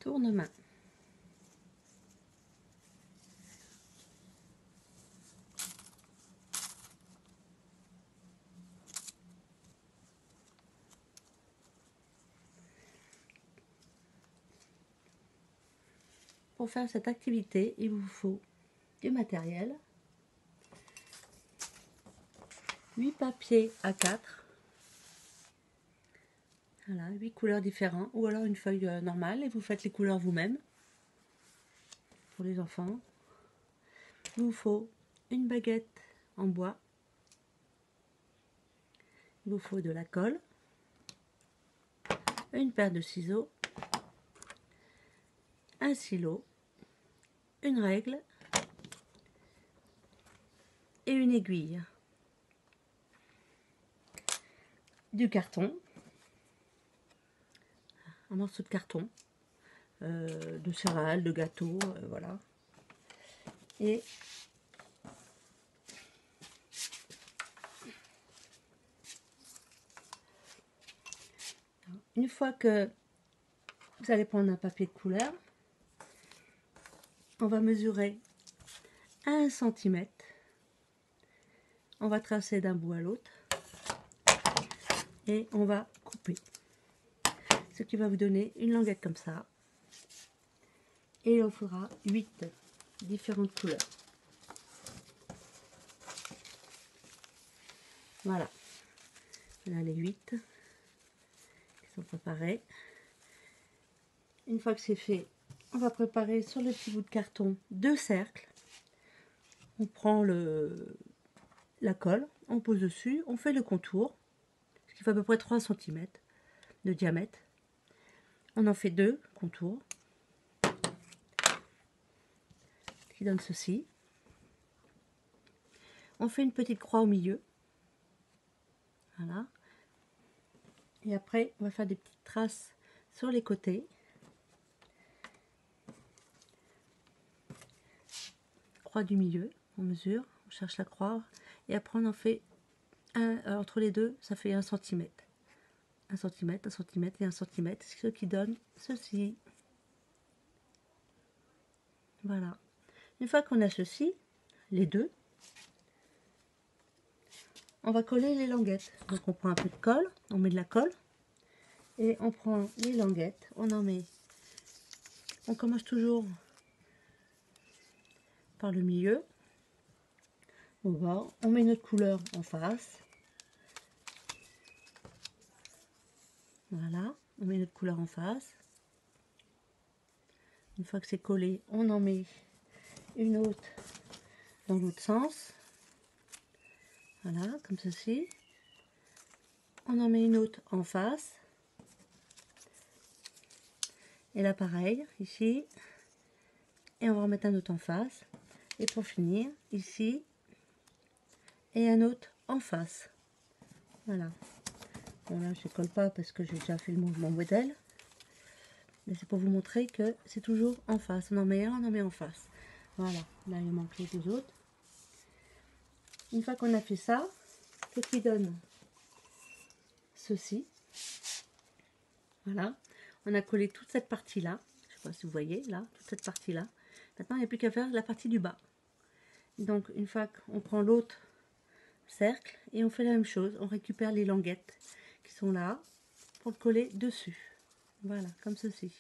tourne-main. Pour faire cette activité, il vous faut du matériel, 8 papiers A4, voilà, 8 couleurs différentes, ou alors une feuille normale et vous faites les couleurs vous-même pour les enfants. Il vous faut une baguette en bois, il vous faut de la colle, une paire de ciseaux, un stylo, une règle et une aiguille, du carton, un morceau de carton, de céréales, de gâteau, voilà. Et une fois que vous allez prendre un papier de couleur, on va mesurer 1 cm. On va tracer d'un bout à l'autre et on va couper. Ce qui va vous donner une languette comme ça. Et on fera 8 différentes couleurs. Voilà. Voilà les 8 qui sont préparés. Une fois que c'est fait, on va préparer sur le petit bout de carton 2 cercles. On prend la colle, on pose dessus, on fait le contour, ce qui fait à peu près 3 cm de diamètre. On en fait 2 contours, qui donne ceci. On fait une petite croix au milieu. Voilà. Et après, on va faire des petites traces sur les côtés. Croix du milieu, on mesure, on cherche la croix. Et après, on en fait entre les deux, ça fait 1 cm. 1 cm, 1 cm et 1 cm, ce qui donne ceci. Voilà. Une fois qu'on a ceci, les deux, on va coller les languettes. Donc on prend un peu de colle, on met de la colle, et on prend les languettes, on en met. On commence toujours par le milieu. On met notre couleur en face. Voilà, on met notre couleur en face. Une fois que c'est collé, on en met une autre dans l'autre sens. Voilà, comme ceci. On en met une autre en face. Et là, pareil, ici. Et on va remettre un autre en face. Et pour finir, ici. Et un autre en face. Voilà. Bon, là, je ne colle pas parce que j'ai déjà fait mon modèle. Mais c'est pour vous montrer que c'est toujours en face. On en met un, on en met en face. Voilà. Là, il manque les deux autres. Une fois qu'on a fait ça, ce qui donne ceci. Voilà. On a collé toute cette partie-là. Je ne sais pas si vous voyez, là, toute cette partie-là. Maintenant, il n'y a plus qu'à faire la partie du bas. Donc, une fois qu'on prend l'autre cercle, et on fait la même chose. On récupère les languettes qui sont là pour le coller dessus. Voilà, comme ceci.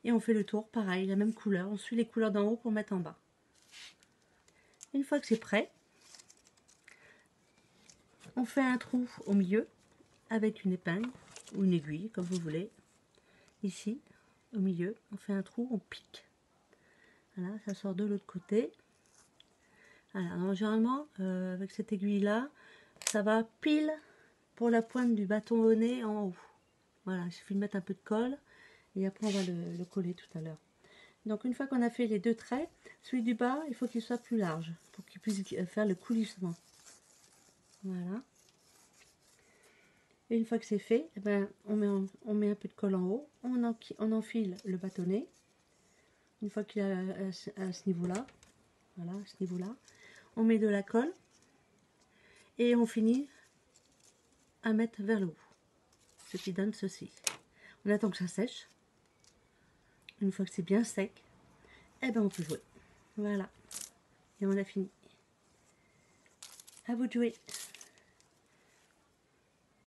Et on fait le tour, pareil, la même couleur. On suit les couleurs d'en haut pour mettre en bas. Une fois que c'est prêt, on fait un trou au milieu avec une épingle ou une aiguille, comme vous voulez. Ici, au milieu, on fait un trou, on pique. Voilà, ça sort de l'autre côté. Voilà, alors généralement, avec cette aiguille-là, ça va pile pour la pointe du bâtonnet en haut. Voilà, il suffit de mettre un peu de colle et après on va le coller tout à l'heure. Donc une fois qu'on a fait les deux traits, celui du bas, il faut qu'il soit plus large pour qu'il puisse faire le coulissement. Voilà. Et une fois que c'est fait, eh ben, on met un peu de colle en haut, on enfile le bâtonnet. Une fois qu'il est à ce niveau-là, voilà, à ce niveau-là, on met de la colle et on finit à mettre vers le haut, ce qui donne ceci. On attend que ça sèche. Une fois que c'est bien sec, eh ben on peut jouer. Voilà. Et on a fini. À vous de jouer.